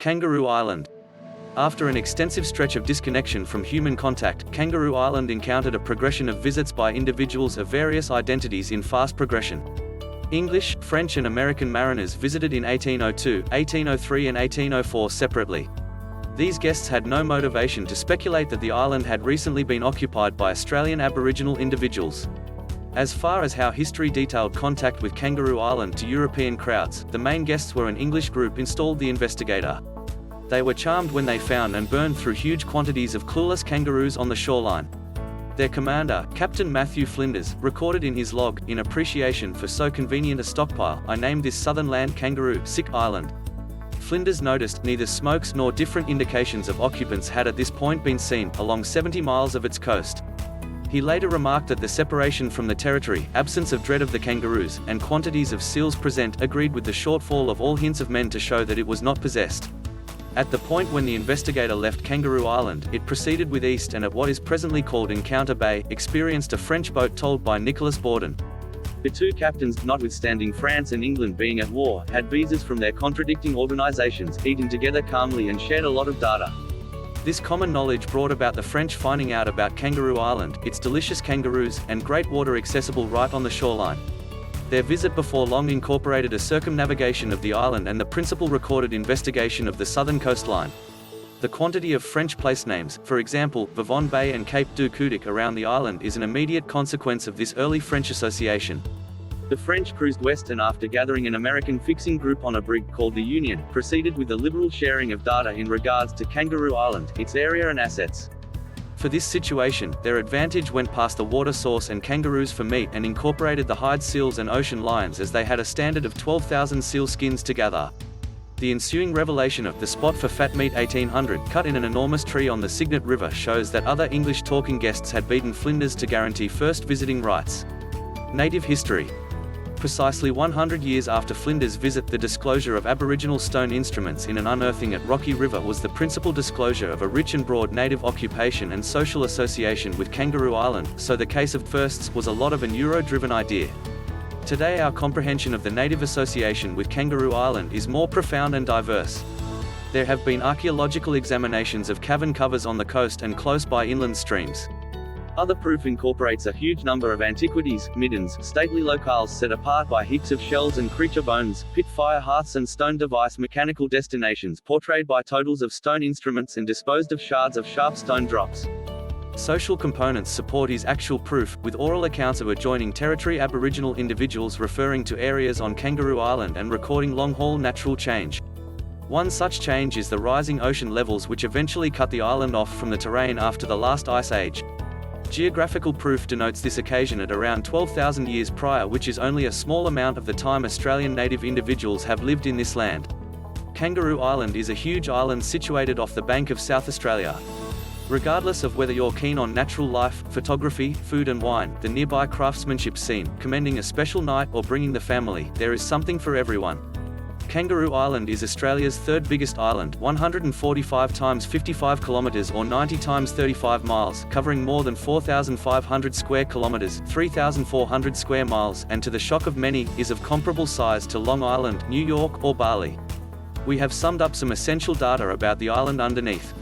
Kangaroo Island. After an extensive stretch of disconnection from human contact, Kangaroo Island encountered a progression of visits by individuals of various identities in fast progression. English, French and American mariners visited in 1802, 1803 and 1804 separately. These guests had no motivation to speculate that the island had recently been occupied by Australian Aboriginal individuals. As far as how history detailed contact with Kangaroo Island to European crowds, the main guests were an English group installed the Investigator. They were charmed when they found and burned through huge quantities of clueless kangaroos on the shoreline. Their commander, Captain Matthew Flinders, recorded in his log, "In appreciation for so convenient a stockpile, I named this southern land Kangaroo Island." Flinders noticed neither smokes nor different indications of occupants had at this point been seen, along 70 miles of its coast. He later remarked that the separation from the territory, absence of dread of the kangaroos, and quantities of seals present agreed with the shortfall of all hints of men to show that it was not possessed. At the point when the Investigator left Kangaroo Island, it proceeded with east and at what is presently called Encounter Bay, experienced a French boat towed by Nicholas Borden. The two captains, notwithstanding France and England being at war, had visas from their contradicting organizations, eating together calmly and shared a lot of data. This common knowledge brought about the French finding out about Kangaroo Island, its delicious kangaroos, and great water accessible right on the shoreline. Their visit before long incorporated a circumnavigation of the island and the principal recorded investigation of the southern coastline. The quantity of French place names, for example, Vivonne Bay and Cape du Coudic around the island, is an immediate consequence of this early French association. The French cruised west and after gathering an American fixing group on a brig called the Union, proceeded with the liberal sharing of data in regards to Kangaroo Island, its area and assets. For this situation, their advantage went past the water source and kangaroos for meat and incorporated the hide seals and ocean lions as they had a standard of 12,000 seal skins to gather. The ensuing revelation of the spot for fat meat 1800 cut in an enormous tree on the Cygnet River shows that other English-talking guests had beaten Flinders to guarantee first visiting rights. Native history. Precisely 100 years after Flinders' visit, the disclosure of Aboriginal stone instruments in an unearthing at Rocky River was the principal disclosure of a rich and broad native occupation and social association with Kangaroo Island, so the case of firsts was a lot of an Euro-driven idea. Today our comprehension of the native association with Kangaroo Island is more profound and diverse. There have been archaeological examinations of cavern covers on the coast and close by inland streams. Other proof incorporates a huge number of antiquities, middens, stately locales set apart by heaps of shells and creature bones, pit fire hearths and stone device mechanical destinations portrayed by totals of stone instruments and disposed of shards of sharp stone drops. Social components support his actual proof, with oral accounts of adjoining territory Aboriginal individuals referring to areas on Kangaroo Island and recording long-haul natural change. One such change is the rising ocean levels which eventually cut the island off from the terrain after the last ice age. Geographical proof denotes this occasion at around 12,000 years prior, which is only a small amount of the time Australian native individuals have lived in this land. Kangaroo Island is a huge island situated off the bank of South Australia. Regardless of whether you're keen on natural life, photography, food and wine, the nearby craftsmanship scene, commending a special night or bringing the family, there is something for everyone. Kangaroo Island is Australia's third biggest island, 145 times 55 kilometres or 90 times 35 miles, covering more than 4,500 square kilometres, 3,400 square miles, and to the shock of many, is of comparable size to Long Island, New York or Bali. We have summed up some essential data about the island underneath.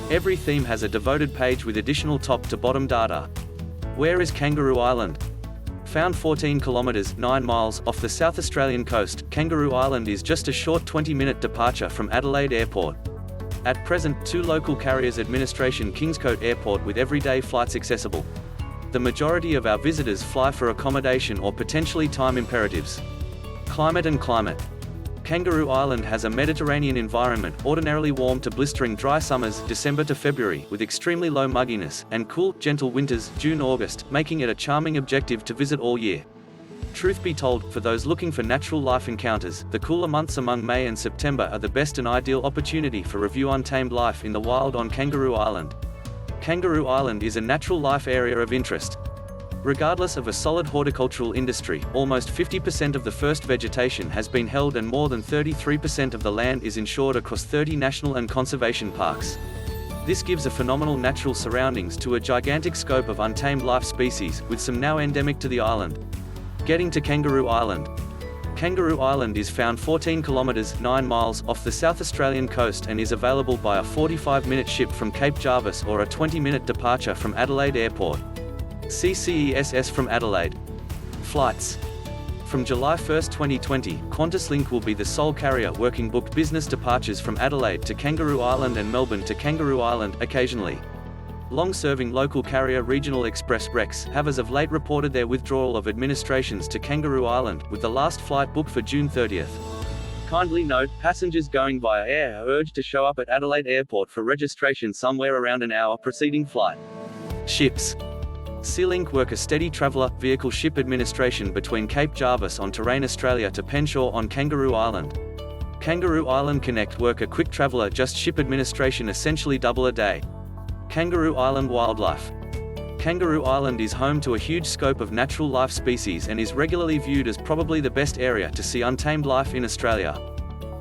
Every theme has a devoted page with additional top-to-bottom data. Where is Kangaroo Island? Found 14 kilometres 9 miles off the South Australian coast, Kangaroo Island is just a short 20-minute departure from Adelaide Airport. At present, two local carriers administration Kingscote Airport with everyday flights accessible. The majority of our visitors fly for accommodation or potentially time imperatives. Climate and climate. Kangaroo Island has a Mediterranean environment, ordinarily warm to blistering dry summers, December to February, with extremely low mugginess, and cool, gentle winters, June-August, making it a charming objective to visit all year. Truth be told, for those looking for natural life encounters, the cooler months among May and September are the best and ideal opportunity for review untamed life in the wild on Kangaroo Island. Kangaroo Island is a natural life area of interest. Regardless of a solid horticultural industry, almost 50% of the first vegetation has been held and more than 33% of the land is insured across 30 national and conservation parks. This gives a phenomenal natural surroundings to a gigantic scope of untamed life species, with some now endemic to the island. Getting to Kangaroo Island. Kangaroo Island is found 14 kilometers (9 miles) off the South Australian coast and is available by a 45-minute ship from Cape Jarvis or a 20-minute departure from Adelaide Airport. CESS from Adelaide. Flights. From July 1, 2020, QantasLink will be the sole carrier working booked business departures from Adelaide to Kangaroo Island and Melbourne to Kangaroo Island, occasionally. Long-serving local carrier Regional Express Rex have as of late reported their withdrawal of administrations to Kangaroo Island, with the last flight booked for June 30th. Kindly note, passengers going via air are urged to show up at Adelaide Airport for registration somewhere around an hour preceding flight. Ships. SeaLink work a steady traveller vehicle ship administration between Cape Jarvis on Terrain Australia to Penshaw on Kangaroo Island. Kangaroo Island Connect work a quick traveller just ship administration essentially double a day. Kangaroo Island Wildlife. Kangaroo Island is home to a huge scope of natural life species and is regularly viewed as probably the best area to see untamed life in Australia.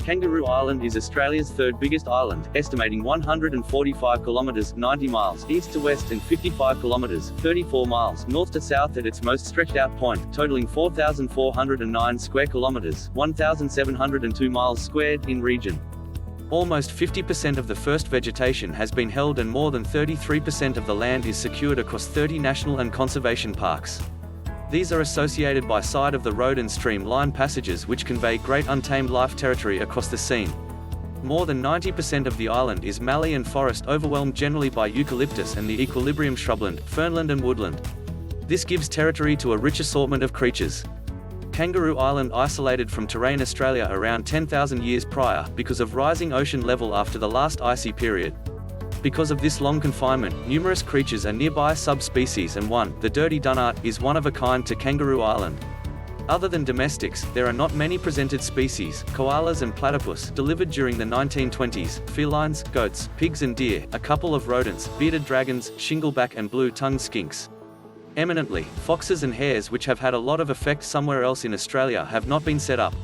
Kangaroo Island is Australia's third biggest island, estimating 145 kilometres 90 miles east to west and 55 kilometres 34 miles north to south at its most stretched out point, totaling 4,409 square kilometres 1,702 miles squared in region. Almost 50% of the first vegetation has been held and more than 33% of the land is secured across 30 national and conservation parks. These are associated by side of the road and stream line passages which convey great untamed life territory across the scene. More than 90% of the island is mallee and forest overwhelmed generally by eucalyptus and the equilibrium shrubland, fernland and woodland. This gives territory to a rich assortment of creatures. Kangaroo Island isolated from Terrain Australia around 10,000 years prior, because of rising ocean level after the last icy period. Because of this long confinement, numerous creatures are nearby subspecies and one, the dirty dunnart, is one of a kind to Kangaroo Island. Other than domestics, there are not many presented species. Koalas and platypus, delivered during the 1920s, felines, goats, pigs and deer, a couple of rodents, bearded dragons, shingleback and blue-tongued skinks. Eminently, foxes and hares which have had a lot of effect somewhere else in Australia have not been set up.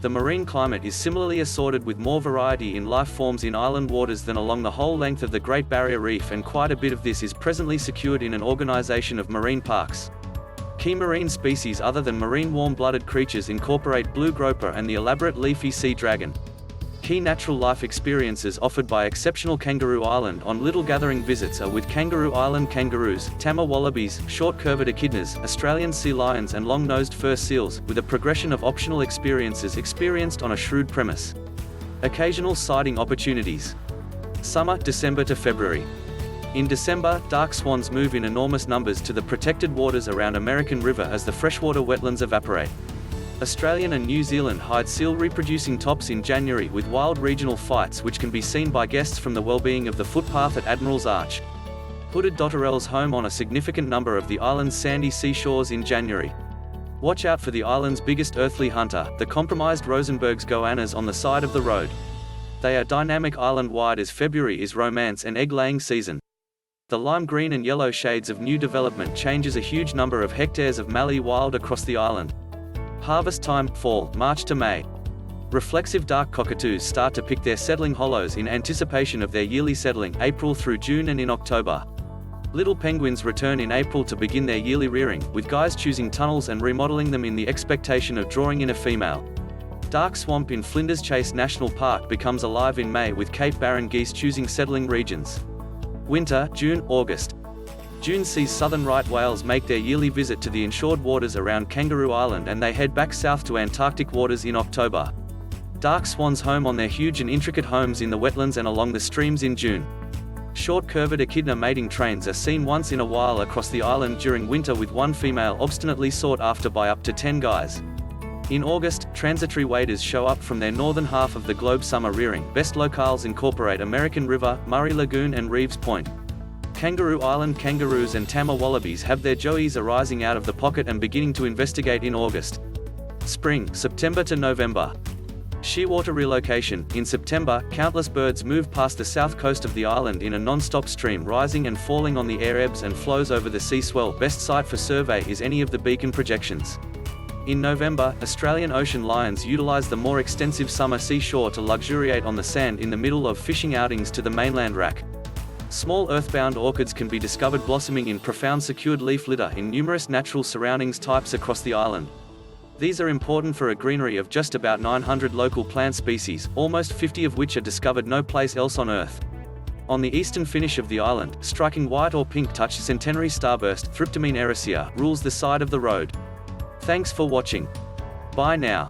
The marine climate is similarly assorted with more variety in life forms in island waters than along the whole length of the Great Barrier Reef, and quite a bit of this is presently secured in an organisation of marine parks. Key marine species other than marine warm-blooded creatures incorporate blue groper and the elaborate leafy sea dragon. Key natural life experiences offered by exceptional Kangaroo Island on little gathering visits are with Kangaroo Island kangaroos, tama wallabies, short-curved echidnas, Australian sea lions and long-nosed fur seals, with a progression of optional experiences experienced on a shrewd premise. Occasional sighting opportunities. Summer, December to February. In December, dark swans move in enormous numbers to the protected waters around American River as the freshwater wetlands evaporate. Australian and New Zealand hide seal reproducing tops in January with wild regional fights which can be seen by guests from the well-being of the footpath at Admirals Arch. Hooded dotterels home on a significant number of the island's sandy seashores in January. Watch out for the island's biggest earthly hunter, the compromised Rosenberg's goannas on the side of the road. They are dynamic island-wide as February is romance and egg-laying season. The lime green and yellow shades of new development changes a huge number of hectares of mallee wild across the island. Harvest time, fall, March to May. Reflexive dark cockatoos start to pick their settling hollows in anticipation of their yearly settling, April through June and in October. Little penguins return in April to begin their yearly rearing, with guys choosing tunnels and remodeling them in the expectation of drawing in a female. Dark swamp in Flinders Chase National Park becomes alive in May with Cape Barren geese choosing settling regions. Winter, June, August. June sees southern right whales make their yearly visit to the inshore waters around Kangaroo Island and they head back south to Antarctic waters in October. Dark swans home on their huge and intricate homes in the wetlands and along the streams in June. Short-curved echidna mating trains are seen once in a while across the island during winter, with one female obstinately sought after by up to 10 guys. In August, transitory waders show up from their northern half of the globe summer rearing. Best locales incorporate American River, Murray Lagoon and Reeves Point. Kangaroo Island kangaroos and tama wallabies have their joeys arising out of the pocket and beginning to investigate in August. Spring, September to November. Shearwater relocation. In September, countless birds move past the south coast of the island in a non-stop stream, rising and falling on the air ebbs and flows over the sea swell. Best site for survey is any of the beacon projections. In November, Australian ocean lions utilize the more extensive summer seashore to luxuriate on the sand in the middle of fishing outings to the mainland rack. Small earthbound orchids can be discovered blossoming in profound secured leaf litter in numerous natural surroundings types across the island. These are important for a greenery of just about 900 local plant species, almost 50 of which are discovered no place else on Earth. On the eastern finish of the island, striking white or pink touch centenary starburst Thryptomene ericea rules the side of the road. Thanks for watching. Bye now.